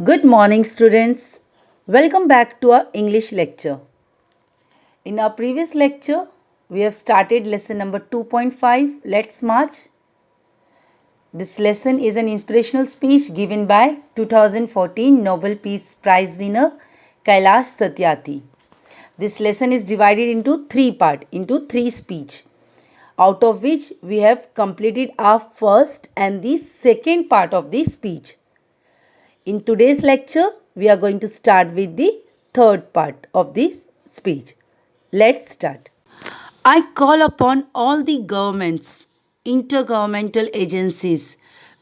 Good morning, students. Welcome back to our English lecture. In our previous lecture, we have started lesson number 2.5. Let's march. This lesson is an inspirational speech given by 2014 Nobel Peace Prize winner Kailash Satyarthi. This lesson is divided into three parts, into three speech, out of which we have completed our first and the second part of the speech. In today's lecture, we are going to start with the third part of this speech. Let's start. I call upon all the governments, intergovernmental agencies,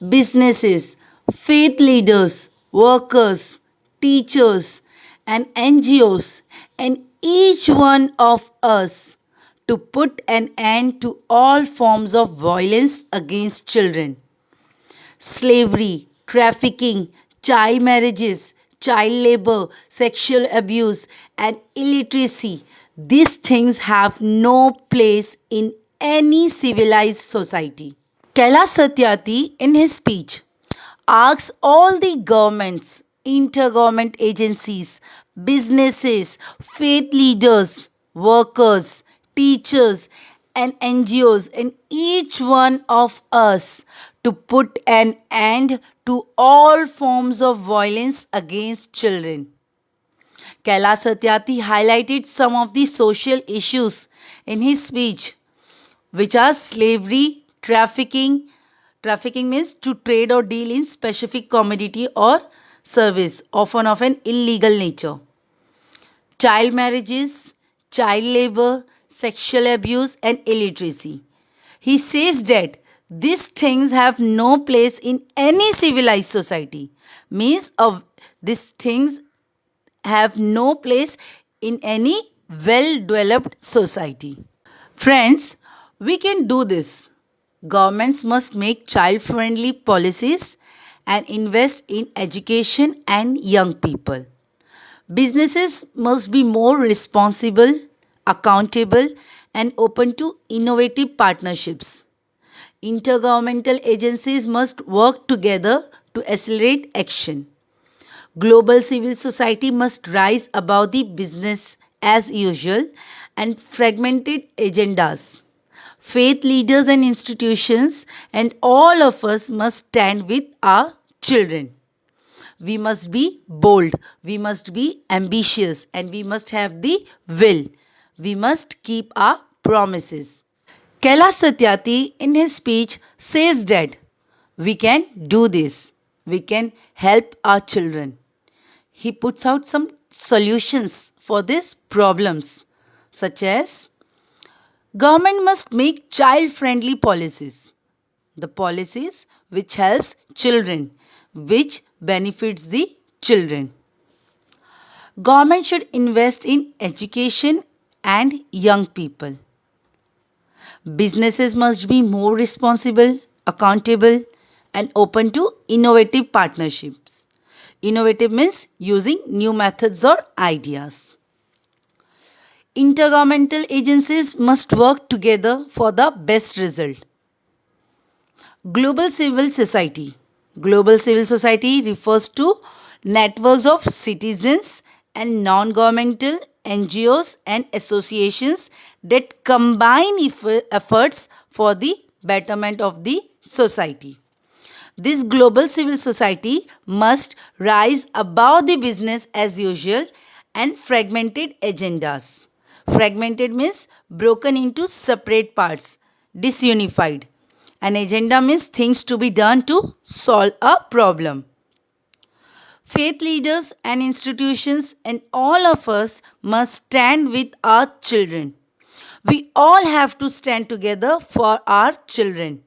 businesses, faith leaders, workers, teachers, and NGOs, and each one of us to put an end to all forms of violence against children. Slavery, trafficking, child marriages, child labor, sexual abuse, and illiteracy. These things have no place in any civilized society. Kailash Satyarthi, in his speech, asks all the governments, intergovernment agencies, businesses, faith leaders, workers, teachers, and NGOs, and each one of us to put an end to all forms of violence against children. Kailash Satyarthi highlighted some of the social issues in his speech, which are slavery, trafficking. Trafficking means to trade or deal in specific commodity or service, often of an illegal nature. Child marriages, child labor, sexual abuse, and illiteracy. He says that these things have no place in any civilized society. Means of these things have no place in any well developed society. Friends, we can do this. Governments must make child friendly policies and invest in education and young people. Businesses must be more responsible, accountable, and open to innovative partnerships. Intergovernmental agencies must work together to accelerate action. Global civil society must rise above the business as usual and fragmented agendas. Faith leaders and institutions and all of us must stand with our children. We must be bold, we must be ambitious, and we must have the will. We must keep our promises. Kailash Satyarthi in his speech says that we can do this. We can help our children. He puts out some solutions for these problems, such as government must make child friendly policies, the policies which helps children, which benefits the children. Government should invest in education and young people. Businesses must be more responsible, accountable, and open to innovative partnerships. Innovative means using new methods or ideas. Intergovernmental agencies must work together for the best result. Global civil society. Global civil society refers to networks of citizens and non-governmental NGOs and associations that combine efforts for the betterment of the society. This global civil society must rise above the business as usual and fragmented agendas. Fragmented means broken into separate parts, disunified. An agenda means things to be done to solve a problem. Faith leaders and institutions and all of us must stand with our children. We all have to stand together for our children.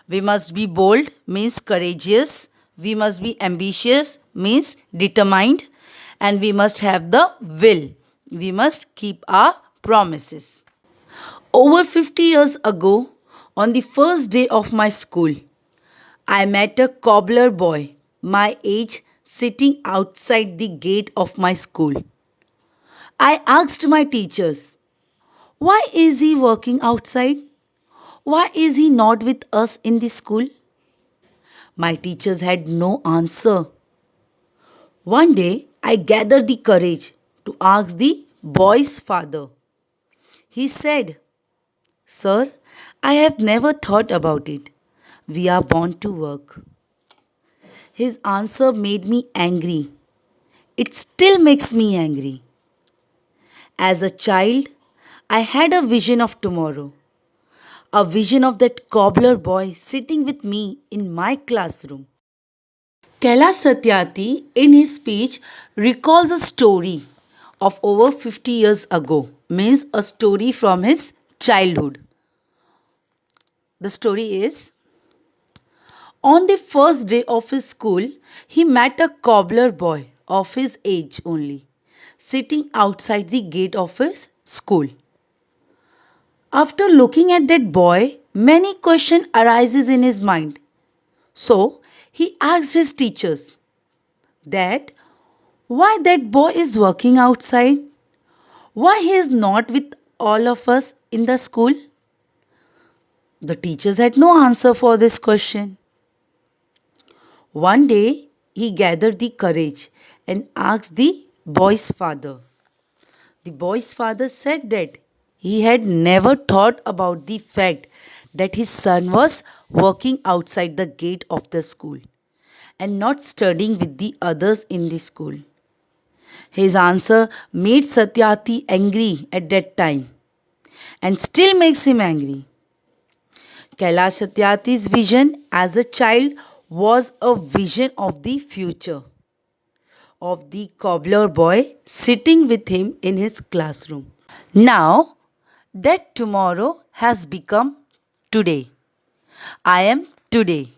We must be bold means courageous. We must be ambitious means determined. And we must have the will. We must keep our promises. Over 50 years ago, on the first day of my school, I met a cobbler boy, my age, sitting outside the gate of my school. I asked my teachers, why is he working outside? Why is he not with us in the school? My teachers had no answer. One day I gathered the courage to ask the boy's father. He said, "Sir, I have never thought about it. We are born to work." His answer made me angry. It still makes me angry. As a child, I had a vision of tomorrow, a vision of that cobbler boy sitting with me in my classroom. Kailash Satyarthi, in his speech, recalls a story of over 50 years ago, means a story from his childhood. The story is, on the first day of his school, he met a cobbler boy of his age only, sitting outside the gate of his school. After looking at that boy, many questions arises in his mind. So he asked his teachers that why that boy is working outside, why he is not with all of us in the school. The teachers had no answer for this question. One day he gathered the courage and asked the boy's father. The boy's father said that he had never thought about the fact that his son was working outside the gate of the school and not studying with the others in the school. His answer made Satyati angry at that time and still makes him angry. Kailash Satyarthi's vision as a child was a vision of the future, of the cobbler boy sitting with him in his classroom. Now that tomorrow has become today. I am today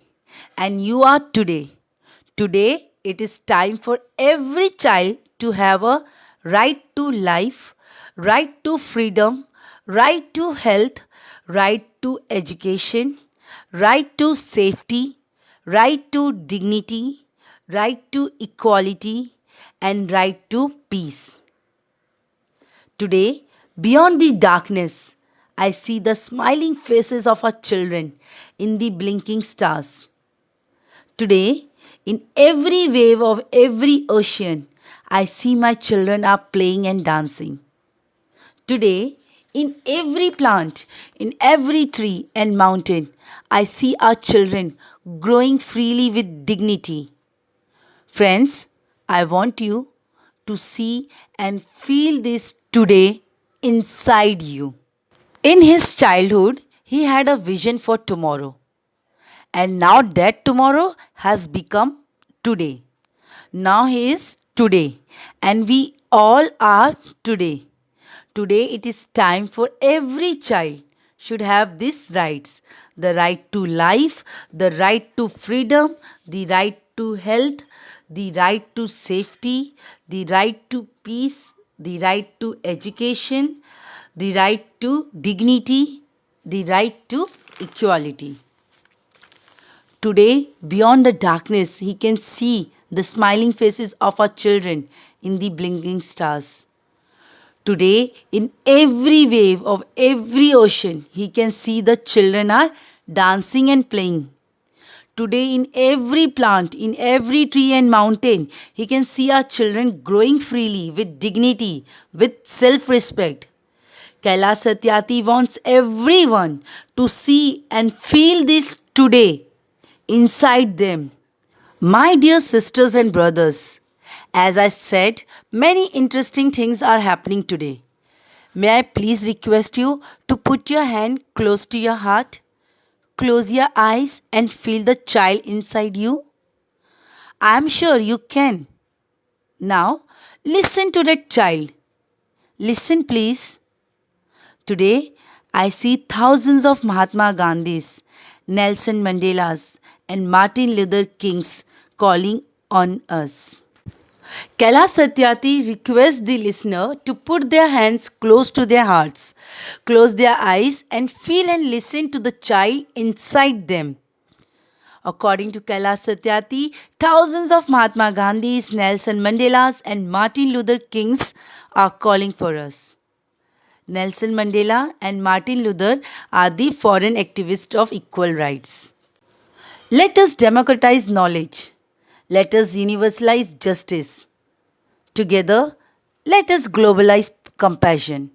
and you are today. Today it is time for every child to have a right to life, right to freedom, right to health, right to education, right to safety, right to dignity, right to equality, and right to peace. Today, beyond the darkness, I see the smiling faces of our children in the blinking stars. Today, in every wave of every ocean, I see my children are playing and dancing. Today, in every plant, in every tree and mountain, I see our children growing freely with dignity. Friends, I want you to see and feel this today inside you. In his childhood, he had a vision for tomorrow, and now that tomorrow has become today. Now he is today, and we all are today. Today it is time for every child should have these rights: the right to life, the right to freedom, the right to health, the right to safety, the right to peace, the right to education, the right to dignity, the right to equality. Today, beyond the darkness, he can see the smiling faces of our children in the blinking stars. Today, in every wave of every ocean, he can see the children are dancing and playing. Today, in every plant, in every tree and mountain, he can see our children growing freely with dignity, with self respect. Kailash Satyarthi wants everyone to see and feel this today inside them. My dear sisters and brothers, as I said, many interesting things are happening today. May I please request you to put your hand close to your heart, close your eyes, and feel the child inside you? I am sure you can. Now, listen to that child. Listen, please. Today, I see thousands of Mahatma Gandhis, Nelson Mandelas, and Martin Luther Kings calling on us. Kailash Satyarthi requests the listener to put their hands close to their hearts, close their eyes, and feel and listen to the child inside them. According to Kailash Satyarthi, thousands of Mahatma Gandhis, Nelson Mandelas, and Martin Luther Kings are calling for us. Nelson Mandela and Martin Luther are the foreign activists of equal rights. Let us democratize knowledge. Let us universalize justice. Together, let us globalize compassion.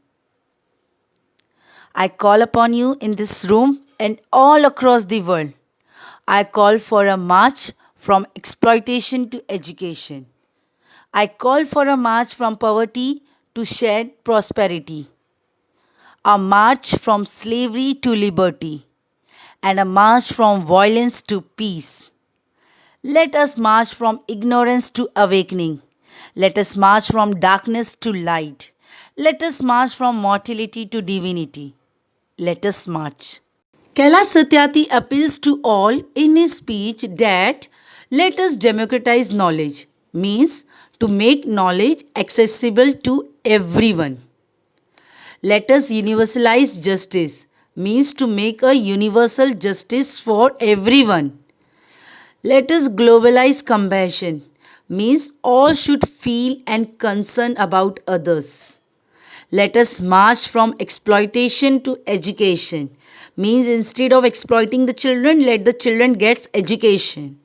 I call upon you in this room and all across the world. I call for a march from exploitation to education. I call for a march from poverty to shared prosperity, a march from slavery to liberty, and a march from violence to peace. Let us march from ignorance to awakening. Let us march from darkness to light. Let us march from mortality to divinity. Let us march. Kailash Satyarthi appeals to all in his speech that let us democratize knowledge, means to make knowledge accessible to everyone. Let us universalize justice, means to make a universal justice for everyone. Let us globalize compassion, means all should feel and concern about others. Let us march from exploitation to education, means instead of exploiting the children, let the children get education.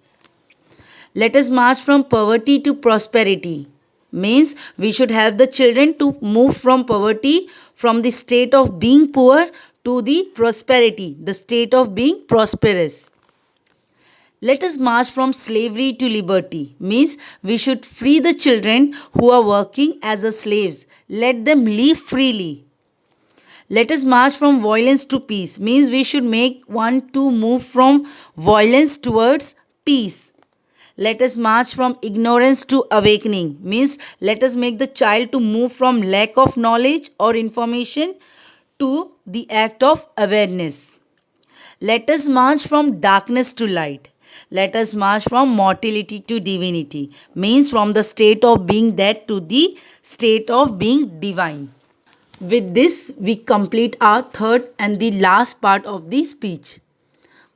Let us march from poverty to prosperity, means we should help the children to move from poverty, from the state of being poor to the prosperity, the state of being prosperous. Let us march from slavery to liberty, means we should free the children who are working as a slaves. Let them live freely. Let us march from violence to peace, means we should make one to move from violence towards peace. Let us march from ignorance to awakening, means let us make the child to move from lack of knowledge or information to the act of awareness. Let us march from darkness to light. Let us march from mortality to divinity, means from the state of being dead to the state of being divine. With this, we complete our third and the last part of the speech.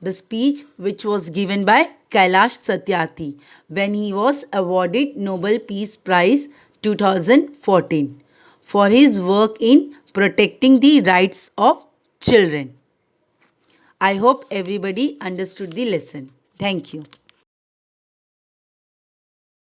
The speech which was given by Kailash Satyarthi when he was awarded Nobel Peace Prize 2014 for his work in protecting the rights of children. I hope everybody understood the lesson. Thank you.